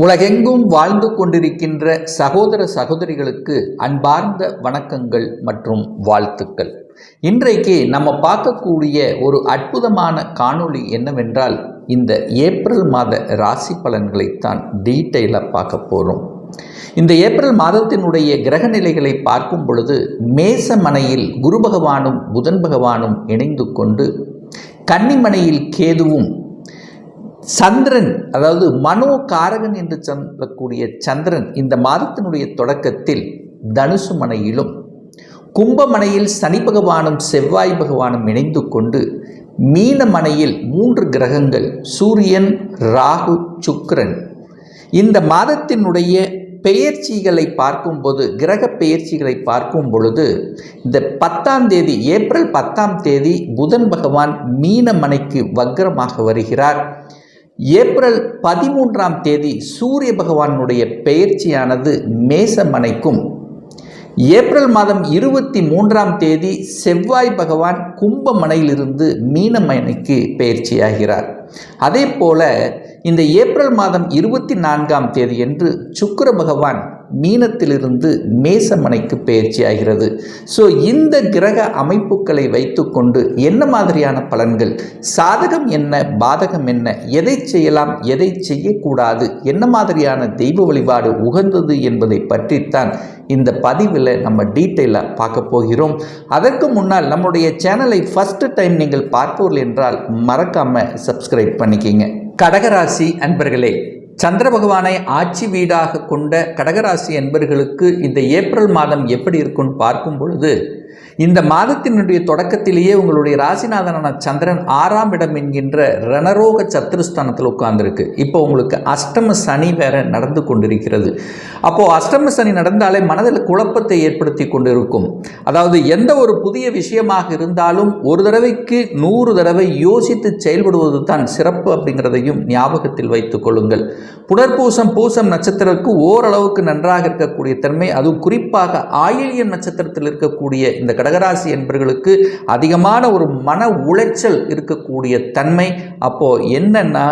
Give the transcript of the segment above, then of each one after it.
உலகெங்கும் வாழ்ந்து கொண்டிருக்கின்ற சகோதர சகோதரிகளுக்கு அன்பார்ந்த வணக்கங்கள் மற்றும் வாழ்த்துக்கள். இன்றைக்கு நம்ம பார்க்கக்கூடிய ஒரு அற்புதமான காணொளி என்னவென்றால், இந்த ஏப்ரல் மாத ராசி பலன்களைத்தான் டீட்டெயிலாக பார்க்க போகிறோம். இந்த ஏப்ரல் மாதத்தினுடைய கிரக நிலைகளை பார்க்கும் பொழுது மேசமனையில் குரு பகவானும் புதன் பகவானும் இணைந்து கொண்டு, கன்னிமனையில் கேதுவும், சந்திரன் அதாவது மனோகாரகன் என்று சொல்லக்கூடிய சந்திரன் இந்த மாதத்தினுடைய தொடக்கத்தில் தனுசு மனையிலும், கும்பமனையில் சனி பகவானும் செவ்வாய் பகவானும் இணைந்து கொண்டு, மீனமனையில் 3 கிரகங்கள் சூரியன், ராகு, சுக்கிரன். இந்த மாதத்தினுடைய பெயர்ச்சிகளை பார்க்கும்போது, கிரக பெயர்ச்சிகளை பார்க்கும் பொழுது, இந்த 10ஆம் தேதி ஏப்ரல் 10ஆம் தேதி புதன் பகவான் மீனமனைக்கு வக்ரமாக வருகிறார். ஏப்ரல் 13ஆம் தேதி சூரிய பகவானுடைய பெயர்ச்சியானது மேசமனைக்கும், ஏப்ரல் மாதம் 23ஆம் தேதி செவ்வாய் பகவான் கும்பமனையிலிருந்து மீனமனைக்கு பெயர்ச்சியாகிறார். அதே போல இந்த ஏப்ரல் மாதம் 24ஆம் தேதி என்று சுக்கிர பகவான் மீனத்திலிருந்து மேசமனைக்கு பெயர்ச்சி ஆகிறது. ஸோ இந்த கிரக அமைப்புகளை வைத்துக்கொண்டு என்ன மாதிரியான பலன்கள், சாதகம் என்ன, பாதகம் என்ன, எதை செய்யலாம், எதை செய்யக்கூடாது, என்ன மாதிரியான தெய்வ வழிபாடு உகந்தது என்பதை பற்றித்தான் இந்த பதிவில் நம்ம டீட்டெயிலாக பார்க்க போகிறோம். அதற்கு முன்னால் நம்முடைய சேனலை ஃபர்ஸ்ட் டைம் நீங்கள் பார்ப்பவர்கள் என்றால் மறக்காமல் சப்ஸ்கிரைப் பண்ணிக்கிங்க. கடகராசி அன்பர்களே, சந்திர பகவானை ஆட்சி வீடாக கொண்ட கடகராசி அன்பர்களுக்கு இந்த ஏப்ரல் மாதம் எப்படி இருக்குன்னு பார்க்கும் பொழுது, இந்த மாதத்தினுடைய தொடக்கத்திலேயே உங்களுடைய ராசிநாதனான சந்திரன் 6ஆம் இடம் என்கின்ற ரணரோக சத்துருஸ்தானத்தில் உட்கார்ந்துருக்கு. இப்போ உங்களுக்கு அஷ்டம சனி வேற நடந்து கொண்டிருக்கிறது. அப்போது அஷ்டம சனி நடந்தாலே மனதில் குழப்பத்தை ஏற்படுத்தி கொண்டிருக்கும். அதாவது எந்த ஒரு புதிய விஷயமாக இருந்தாலும் ஒரு தடவைக்கு 100 தடவை யோசித்து செயல்படுவது தான் சிறப்பு அப்படிங்கிறதையும் ஞாபகத்தில் வைத்துக் கொள்ளுங்கள். புனர்பூசம் பூசம் நட்சத்திரத்துக்கு ஓரளவுக்கு நன்றாக இருக்கக்கூடிய தன்மை, அதுவும் குறிப்பாக ஆயில்யம் நட்சத்திரத்தில் இருக்கக்கூடிய இந்த கடகராசி என்பவர்களுக்கு அதிகமான ஒரு மன உளைச்சல் இருக்கக்கூடிய தன்மை. அப்போ என்னன்னா,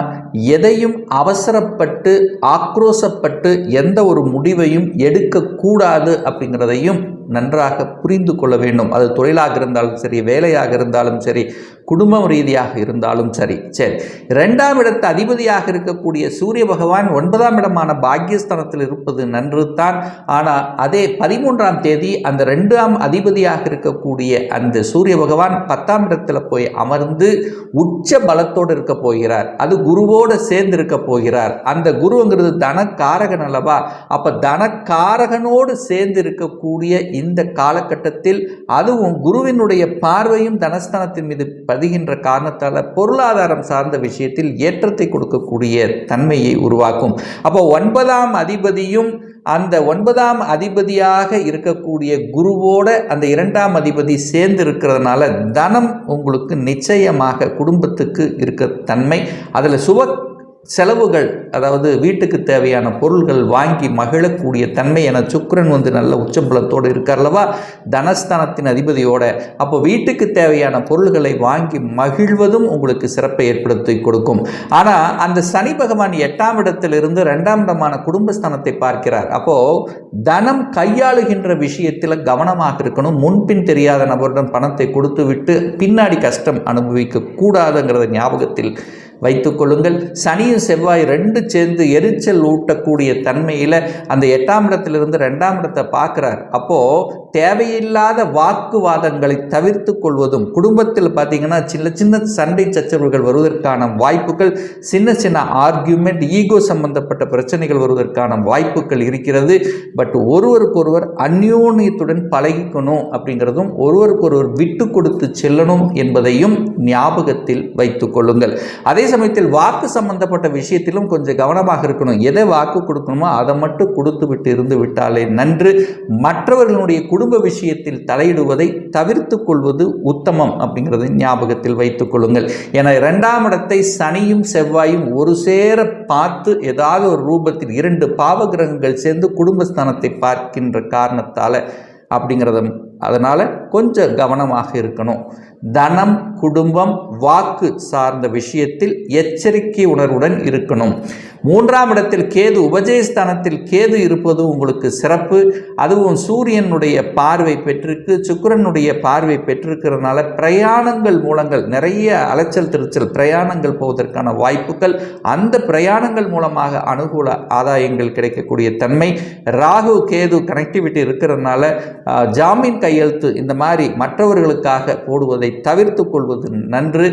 எதையும் அவசரப்பட்டு ஆக்ரோசப்பட்டு எந்த ஒரு முடிவையும் எடுக்கக்கூடாது அப்படிங்கிறதையும் நன்றாக புரிந்து கொள்ள வேண்டும். அது தொழிலாக இருந்தாலும் சரி, வேலையாக இருந்தாலும் சரி, குடும்பம் ரீதியாக இருந்தாலும் சரி. 2ஆம் இடத்து அதிபதியாக இருக்கக்கூடிய சூரிய பகவான் 9ஆம் இடமான பாக்கியஸ்தானத்தில் இருப்பது நன்று தான். ஆனால் அதே 13ஆம் தேதி அந்த 2ஆம் அதிபதியாக இருக்கக்கூடிய அந்த சூரிய பகவான் 10ஆம் இடத்துல போய் அமர்ந்து உச்ச பலத்தோடு இருக்க போகிறார். அது குருவோடு சேர்ந்து இருக்க போகிறார். அந்த குருங்கிறது தனக்காரகன் அல்லவா? அப்ப தனக்காரகனோடு சேர்ந்து இருக்கக்கூடிய இந்த காலகட்டத்தில், அதுவும் குருவினுடைய பார்வையும் தனஸ்தானத்தின் மீது பதிகின்ற காரணத்தால் பொருளாதாரம் சார்ந்த விஷயத்தில் ஏற்றத்தை கொடுக்கக்கூடிய தன்மையை உருவாக்கும். அப்போ 9ஆம் அதிபதியும் அந்த 9ஆம் அதிபதியாக இருக்கக்கூடிய குருவோட அந்த 2ஆம் அதிபதி சேர்ந்து இருக்கிறதுனால தனம் உங்களுக்கு நிச்சயமாக குடும்பத்துக்கு இருக்க தன்மை. அதில் சுப செலவுகள், அதாவது வீட்டுக்கு தேவையான பொருள்கள் வாங்கி மகிழக்கூடிய தன்மை. என சுக்கிரன் நல்ல உச்சம்பலத்தோடு இருக்கார்லவா, தனஸ்தானத்தின் அதிபதியோட. அப்போ வீட்டுக்கு தேவையான பொருள்களை வாங்கி மகிழ்வதும் உங்களுக்கு சிறப்பை ஏற்படுத்தி கொடுக்கும். ஆனால் அந்த சனி பகவான் 8ஆம் இடத்திலிருந்து 2ஆம் இடமான குடும்பஸ்தானத்தை பார்க்கிறார். அப்போ தனம் கையாளுகின்ற விஷயத்தில் கவனமாக இருக்கணும். முன்பின் தெரியாத நபருடன் பணத்தை கொடுத்து விட்டு பின்னாடி கஷ்டம் அனுபவிக்க கூடாதுங்கிறத ஞாபகத்தில் வைத்துக் கொள்ளுங்கள். சனியும் செவ்வாய் 2 சேர்ந்து எரிச்சல் ஊட்டக்கூடிய தன்மையில் அந்த 8ஆம் இடத்திலிருந்து 2ஆம் இடத்தை பார்க்குறார். அப்போது தேவையில்லாத வாக்குவாதங்களை தவிர்த்து கொள்வதும், குடும்பத்தில் பார்த்தீங்கன்னா சின்ன சின்ன சண்டை சச்சரவுகள் வருவதற்கான வாய்ப்புகள், சின்ன சின்ன ஆர்கியூமெண்ட், ஈகோ சம்பந்தப்பட்ட பிரச்சனைகள் வருவதற்கான வாய்ப்புகள் இருக்கிறது. பட் ஒருவருக்கொருவர் அந்யோன்யத்துடன் பழகிக்கணும் அப்படிங்கிறதும், ஒருவருக்கொருவர் விட்டு கொடுத்து செல்லணும் என்பதையும் ஞாபகத்தில் வைத்துக் கொள்ளுங்கள். அதே சமயத்தில் வாக்கு சம்பந்தப்பட்ட விஷயத்திலும் கொஞ்சம் கவனமாக இருக்கணும். எதை வாக்கு கொடுக்கணுமோ அதை மட்டும் கொடுத்து விட்டு இருந்து விட்டாலே நன்று. மற்றவர்களுடைய குடும்ப விஷயத்தில் தலையிடுவதை தவிர்த்து கொள்வது உத்தமம் அப்படிங்கிறதை ஞாபகத்தில் வைத்துக் கொள்ளுங்கள். என 2ஆம் இடத்தை சனியும் செவ்வாயும் ஒரு சேர பார்த்து ஏதாவது ஒரு ரூபத்தில் 2 பாவகிரகங்கள் சேர்ந்து குடும்பஸ்தானத்தை பார்க்கின்ற காரணத்தால் அப்படிங்கிறத அதனால் கொஞ்சம் கவனமாக இருக்கணும். தனம், குடும்பம், வாக்கு சார்ந்த விஷயத்தில் எச்சரிக்கை உணர்வுடன் இருக்கணும். 3ஆம் இடத்தில் கேது, உபஜயஸ்தானத்தில் கேது இருப்பது உங்களுக்கு சிறப்பு. அதுவும் சூரியனுடைய பார்வை பெற்றிருக்கு, சுக்கிரனுடைய பார்வை பெற்றிருக்கிறதுனால பிரயாணங்கள் மூலங்கள் நிறைய அலைச்சல் திருச்சல் பிரயாணங்கள் போவதற்கான வாய்ப்புகள், அந்த பிரயாணங்கள் மூலமாக அனுகூல ஆதாயங்கள் கிடைக்கக்கூடிய தன்மை. ராகு கேது கனெக்டிவிட்டி இருக்கிறதுனால ஜாமீன் கையெழுத்து இந்த மாதிரி மற்றவர்களுக்காக போடுவதை தவிர்த்து கொள்வது நன்று.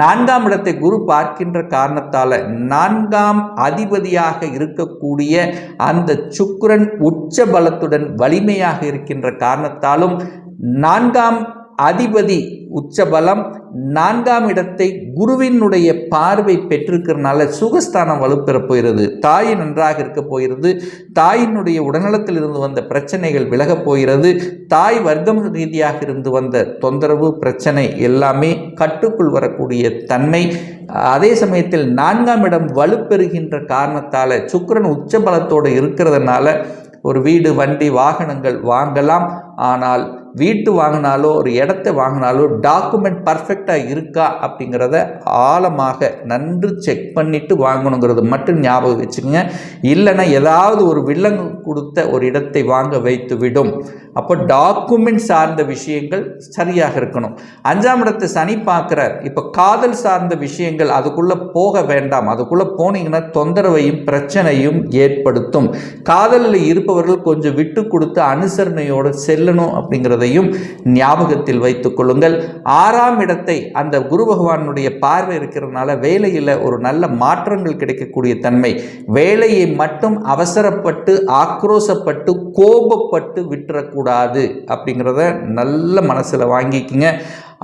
4ஆம் இடத்தை குரு பார்க்கின்ற காரணத்தால் 4ஆம் அதிபதியாக இருக்கக்கூடிய அந்த சுக்கிரன் உச்ச பலத்துடன் வலிமையாக இருக்கின்ற காரணத்தாலும் 4ஆம் அதிபதி உச்சபலம் 4ஆம் இடத்தை குருவினுடைய பார்வை பெற்றிருக்கிறதுனால சுகஸ்தானம் வலுப்பெற போகிறது. தாய் நன்றாக இருக்க போகிறது. தாயினுடைய உடல்நலத்தில் இருந்து வந்த பிரச்சனைகள் விலகப் போகிறது. தாய் வர்க்கம் ரீதியாக இருந்து வந்த தொந்தரவு பிரச்சனை எல்லாமே கட்டுக்குள் வரக்கூடிய தன்மை. அதே சமயத்தில் 4ஆம் இடம் வலுப்பெறுகின்ற காரணத்தால் சுக்கிரன் உச்சபலத்தோடு இருக்கிறதுனால ஒரு வீடு, வண்டி, வாகனங்கள் வாங்கலாம். ஆனால் வீட்டு வாங்கினாலோ ஒரு இடத்தை வாங்கினாலோ டாக்குமெண்ட் பர்ஃபெக்டாக இருக்கா அப்படிங்கிறத ஆழமாக நன்று செக் பண்ணிவிட்டு வாங்கணுங்கிறது மட்டும் ஞாபகம் வச்சுக்கோங்க. இல்லைன்னா ஏதாவது ஒரு வில்லங்கு கொடுத்த ஒரு இடத்தை வாங்க வைத்து விடும். அப்போ டாக்குமெண்ட் சார்ந்த விஷயங்கள் சரியாக இருக்கணும். 5ஆம் இடத்தை சனி பார்க்குறார். இப்போ காதல் சார்ந்த விஷயங்கள் அதுக்குள்ளே போக வேண்டாம். அதுக்குள்ளே போனீங்கன்னா தொந்தரவையும் பிரச்சனையும் ஏற்படுத்தும். காதலில் இருப்பவர்கள் கொஞ்சம் விட்டு கொடுத்து அனுசரணையோடு செல்லணும் அப்படிங்கிறதையும் ஞாபகத்தில் வைத்துக் கொள்ளுங்கள். 6ஆம் இடத்தை அந்த குரு பகவானுடைய பார்வை இருக்கிறதுனால வேலையில் ஒரு நல்ல மாற்றங்கள் கிடைக்கக்கூடிய தன்மை. வேலையை மட்டும் அவசரப்பட்டு ஆக்ரோசப்பட்டு கோபப்பட்டு விட்டுறக்கூடாது அப்படிங்கிறத நல்ல மனசில் வாங்கிக்கிங்க.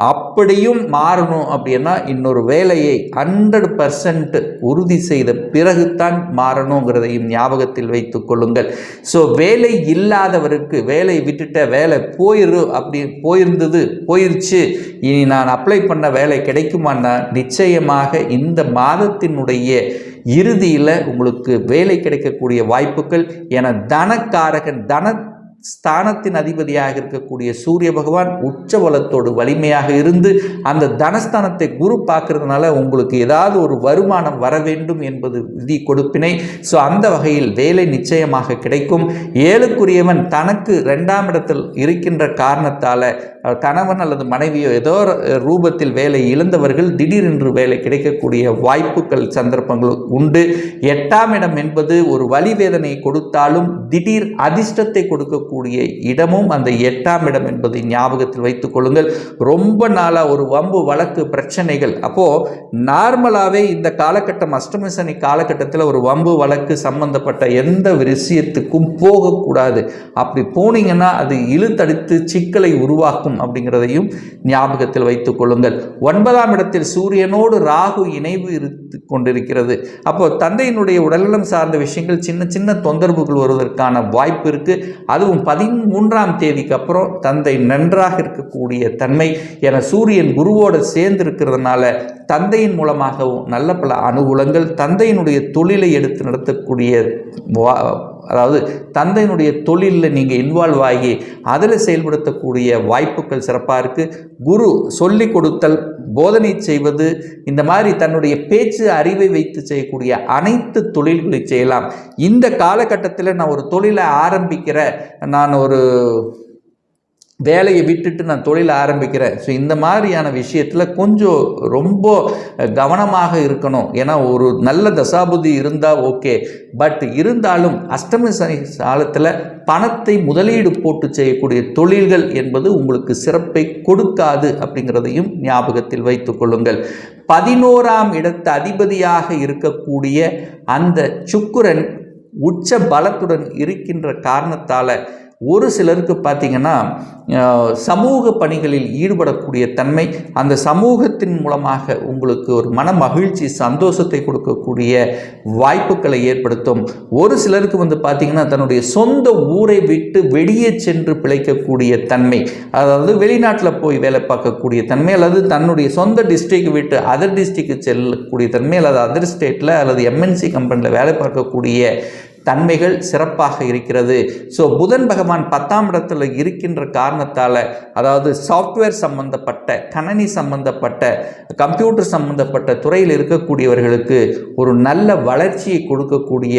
அப்படியும் மாறணும் அப்படின்னா இன்னொரு வேலையை 100% உறுதி செய்த பிறகுதான் மாறணுங்கிறதையும் ஞாபகத்தில் வைத்துக் கொள்ளுங்கள். ஸோ வேலை இல்லாதவருக்கு வேலை விட்டுட்ட, வேலை போயிருச்சு, இனி நான் அப்ளை பண்ண வேலை கிடைக்குமான்னா நிச்சயமாக இந்த மாதத்தினுடைய இறுதியில் உங்களுக்கு வேலை கிடைக்கக்கூடிய வாய்ப்புகள். என தனக்காரகன் ஸ்தானத்தின் அதிபதியாக இருக்கக்கூடிய சூரிய பகவான் உச்சபலத்தோடு வலிமையாக இருந்து அந்த தனஸ்தானத்தை குரு பார்க்கறதுனால உங்களுக்கு ஏதாவது ஒரு வருமானம் வர வேண்டும் என்பது விதி கொடுப்பினை. ஸோ அந்த வகையில் வேலை நிச்சயமாக கிடைக்கும். 7க்குரியவன் தனக்கு 2ஆம் இடத்தில் இருக்கின்ற காரணத்தால் கணவன் அல்லது மனைவியோ ஏதோ ரூபத்தில் வேலை இழந்தவர்கள் திடீரென்று வேலை கிடைக்கக்கூடிய வாய்ப்புகள் சந்தர்ப்பங்கள் உண்டு. 8ஆம் இடம் என்பது ஒரு வலிவேதனை கொடுத்தாலும் திடீர் அதிர்ஷ்டத்தை கொடுக்கக்கூடிய இடமும் அந்த 8ஆம் இடம் என்பதை ஞாபகத்தில் வைத்துக் கொள்ளுங்கள். ரொம்ப நாளாக ஒரு வம்பு வழக்கு பிரச்சனைகள். அப்போது நார்மலாகவே இந்த காலகட்டம் அஷ்டமி சனி காலகட்டத்தில் ஒரு வம்பு வழக்கு சம்பந்தப்பட்ட எந்த விஷயத்துக்கும் போகக்கூடாது. அப்படி போனீங்கன்னா அது இழுத்தடித்து சிக்கலை உருவாக்கும் அப்படிங்கிறதையும் ஞாபகத்தில் வைத்துக் கொள்ளுங்கள். 9ஆம் இடத்தில் சூரியனோடு ராகு இணைவு இருந்து கொண்டிருக்கிறது. அப்போ தந்தையினுடைய உடல்நலம் சார்ந்த விஷயங்கள் சின்ன சின்ன தொந்தரவுகள் வருவதற்கான வாய்ப்பு இருக்கு. அதுவும் 13ஆம் தேதிக்கு அப்புறம் தந்தை நன்றாக இருக்கக்கூடிய தன்மை. என சூரியன் குருவோடு சேர்ந்து இருக்கிறதுனால தந்தையின் மூலமாகவும் நல்ல பல அனுகூலங்கள். தந்தையினுடைய தொழிலை எடுத்து நடத்தக்கூடிய அதாவது தந்தையினுடைய தொழிலில் நீங்கள் இன்வால்வ் ஆகி அதில் செயல்படுத்தக்கூடிய வாய்ப்புகள் சிறப்பாக இருக்குது. குரு சொல்லிக் கொடுத்தல், போதனை செய்வது, இந்த மாதிரி தன்னுடைய பேச்சு அறிவை வைத்து செய்யக்கூடிய அனைத்து தொழில்களை செய்யலாம். இந்த காலகட்டத்தில் நான் ஒரு தொழிலை ஆரம்பிக்கிறேன், நான் ஒரு வேலையை விட்டுட்டு நான் தொழில் ஆரம்பிக்கிறேன். ஸோ இந்த மாதிரியான விஷயத்தில் கொஞ்சம் ரொம்ப கவனமாக இருக்கணும். ஏன்னா ஒரு நல்ல தசாபுதி இருந்தால் ஓகே, பட் இருந்தாலும் அஷ்டமி சனி காலத்தில் பணத்தை முதலீடு போட்டு செய்யக்கூடிய தொழில்கள் என்பது உங்களுக்கு சிறப்பை கொடுக்காது அப்படிங்கிறதையும் ஞாபகத்தில் வைத்துக் கொள்ளுங்கள். 11ஆம் இடத்து அதிபதியாக இருக்கக்கூடிய அந்த சுக்கிரன் உச்ச பலத்துடன் இருக்கின்ற காரணத்தால் ஒரு சிலருக்கு பார்த்திங்கன்னா சமூக பணிகளில் ஈடுபடக்கூடிய தன்மை, அந்த சமூகத்தின் மூலமாக உங்களுக்கு ஒரு மன மகிழ்ச்சி சந்தோஷத்தை கொடுக்கக்கூடிய வாய்ப்புகளை ஏற்படுத்தும். ஒரு சிலருக்கு பார்த்திங்கன்னா தன்னுடைய சொந்த ஊரை விட்டு வெளியே சென்று பிழைக்கக்கூடிய தன்மை, அதாவது வெளிநாட்டில் போய் வேலை பார்க்கக்கூடிய தன்மை, அல்லது தன்னுடைய சொந்த டிஸ்ட்ரிக்ட் விட்டு அதர் டிஸ்ட்ரிக்ட் செல்லக்கூடிய தன்மை, அல்லது அதர் ஸ்டேட்டில் அல்லது எம்என்சி கம்பெனியில் வேலை பார்க்கக்கூடிய தன்மைகள் சிறப்பாக இருக்கிறது. ஸோ புதன் பகவான் 10ஆம் இடத்துல இருக்கின்ற காரணத்தால், அதாவது சாஃப்ட்வேர் சம்பந்தப்பட்ட, கணனி சம்பந்தப்பட்ட, கம்ப்யூட்டர் சம்பந்தப்பட்ட துறையில் இருக்கக்கூடியவர்களுக்கு ஒரு நல்ல வளர்ச்சியை கொடுக்கக்கூடிய,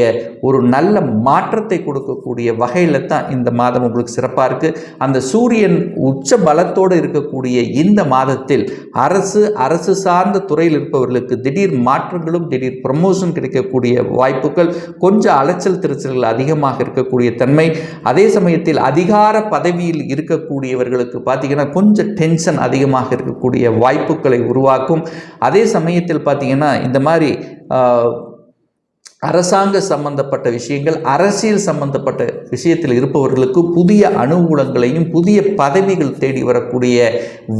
ஒரு நல்ல மாற்றத்தை கொடுக்கக்கூடிய வகையில் தான் இந்த மாதம் உங்களுக்கு சிறப்பாக இருக்குது. அந்த சூரியன் உச்ச பலத்தோடு இருக்கக்கூடிய இந்த மாதத்தில் அரசு சார்ந்த துறையில் இருப்பவர்களுக்கு திடீர் மாற்றங்களும் திடீர் ப்ரமோஷன் கிடைக்கக்கூடிய வாய்ப்புகள், கொஞ்சம் அலைச்சல் திருச்சல்கள் அதிகமாக இருக்கக்கூடிய தன்மை. அதே சமயத்தில் அதிகார பதவியில் இருக்கக்கூடியவர்களுக்கு பார்த்தீங்கன்னா கொஞ்சம் டென்ஷன் அதிகமாக இருக்கக்கூடிய வாய்ப்புகளை உருவாக்கும். அதே சமயத்தில் பார்த்தீங்கன்னா இந்த மாதிரி அரசாங்க சம்பந்தப்பட்ட விஷயங்கள், அரசியல் சம்பந்தப்பட்ட விஷயத்தில் இருப்பவர்களுக்கு புதிய அனுகூலங்களையும் புதிய பதவிகள் தேடி வரக்கூடிய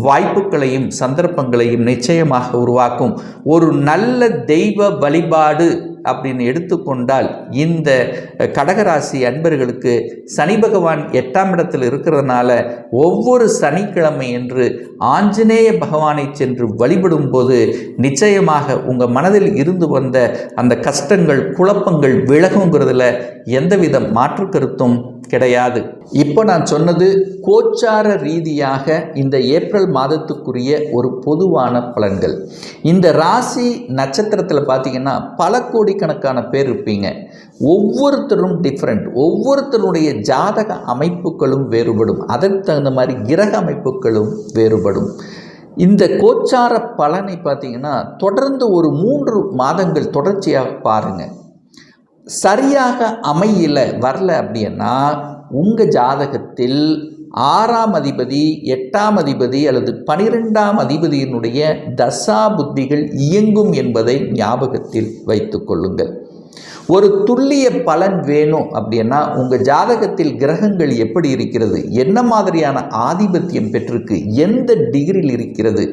வாய்ப்புகளையும் சந்தர்ப்பங்களையும் நிச்சயமாக உருவாக்கும். ஒரு நல்ல தெய்வ வழிபாடு அப்படின்னு எடுத்துக்கொண்டால் இந்த கடகராசி அன்பர்களுக்கு சனி பகவான் 8ஆம் இடத்தில் இருக்கிறதுனால ஒவ்வொரு சனிக்கிழமை என்று ஆஞ்சநேய பகவானை சென்று வழிபடும் போது நிச்சயமாக உங்கள் மனதில் இருந்து வந்த அந்த கஷ்டங்கள், குழப்பங்கள் விலகுங்கிறதுல எந்தவித மாற்று கருத்தும் கிடையாது. இப்போ நான் சொன்னது கோச்சார ரீதியாக இந்த ஏப்ரல் மாதத்துக்குரிய ஒரு பொதுவான பலன்கள். இந்த ராசி நட்சத்திரத்தில் பார்த்தீங்கன்னா பல கோடிக்கணக்கான பேர் இருப்பீங்க. ஒவ்வொருத்தரும் டிஃப்ரெண்ட், ஒவ்வொருத்தருடைய ஜாதக அமைப்புகளும் வேறுபடும், அதற்கு தகுந்த மாதிரி கிரக அமைப்புகளும் வேறுபடும். இந்த கோச்சார பலனை பார்த்தீங்கன்னா தொடர்ந்து ஒரு 3 மாதங்கள் தொடர்ச்சியாக பாருங்கள். சரியாக வரல அப்படின்னா உங்கள் ஜாதகத்தில் 6ஆம் அதிபதி, 8ஆம் அதிபதி அல்லது 12ஆம் அதிபதியினுடைய தசா புத்திகள் இயங்கும் என்பதை ஞாபகத்தில் வைத்து கொள்ளுங்கள். ஒரு துல்லிய பலன் வேணும் அப்படின்னா உங்கள் ஜாதகத்தில் கிரகங்கள் எப்படி இருக்கிறது, என்ன மாதிரியான ஆதிபத்தியம் பெற்றிருக்கு, எந்த டிகிரியில் இருக்கிறது,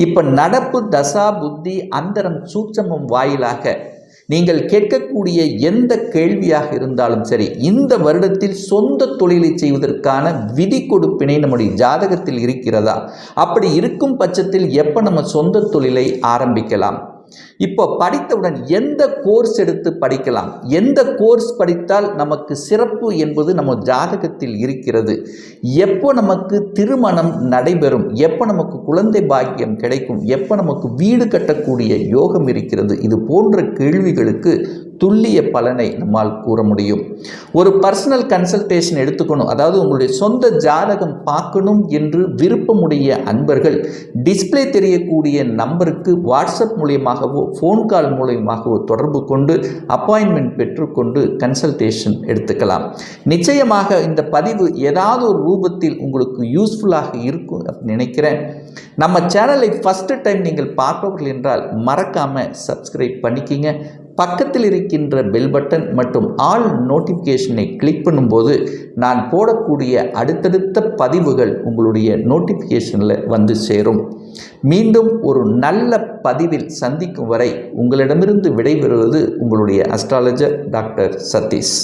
இப்போ நடப்பு தசா புத்தி அந்தரம் சூட்சமம் வாயிலாக நீங்கள் கேட்கக்கூடிய எந்த கேள்வியாக இருந்தாலும் சரி, இந்த வருடத்தில் சொந்த தொழிலை செய்வதற்கான விதி கொடுப்பினை நம்முடைய ஜாதகத்தில் இருக்கிறதா, அப்படி இருக்கும் பட்சத்தில் எப்போ நம்ம சொந்த தொழிலை ஆரம்பிக்கலாம், இப்போ படித்தவுடன் எந்த கோர்ஸ் எடுத்து படிக்கலாம், எந்த கோர்ஸ் படித்தால் நமக்கு சிறப்பு என்பது நம்ம ஜாதகத்தில் இருக்கிறது, எப்போ நமக்கு திருமணம் நடைபெறும், எப்போ நமக்கு குழந்தை பாக்கியம் கிடைக்கும், எப்போ நமக்கு வீடு கட்டக்கூடிய யோகம் இருக்கிறது, இது போன்ற கேள்விகளுக்கு துல்லிய பலனை நம்மால் கூற முடியும். ஒரு பர்சனல் கன்சல்டேஷன் எடுத்துக்கணும், அதாவது உங்களுடைய சொந்த ஜாதகம் பார்க்கணும் என்று விருப்பமுடைய அன்பர்கள் டிஸ்பிளே தெரியக்கூடிய நம்பருக்கு வாட்ஸ்அப் மூலியமாகவோ ஃபோன் கால் மூலியமாகவோ தொடர்பு கொண்டு அப்பாயின்மெண்ட் பெற்றுக்கொண்டு கன்சல்டேஷன் எடுத்துக்கலாம். நிச்சயமாக இந்த பதிவு ஏதாவது ஒரு ரூபத்தில் உங்களுக்கு யூஸ்ஃபுல்லாக இருக்கும் அப்படின்னு நினைக்கிறேன். நம்ம சேனலை ஃபஸ்ட்டு டைம் நீங்கள் பார்ப்பவர்கள் என்றால் மறக்காமல் சப்ஸ்கிரைப் பண்ணிக்கிங்க. பக்கத்தில் இருக்கின்ற பெல் பட்டன் மற்றும் ஆல் நோட்டிஃபிகேஷனை கிளிக் பண்ணும்போது நான் போடக்கூடிய அடுத்தடுத்த பதிவுகள் உங்களுடைய நோட்டிஃபிகேஷனில் வந்து சேரும். மீண்டும் ஒரு நல்ல பதிவில் சந்திக்கும் வரை உங்களிடமிருந்து விடைபெறுவது உங்களுடைய அஸ்ட்ராலஜர் டாக்டர் சதீஷ்.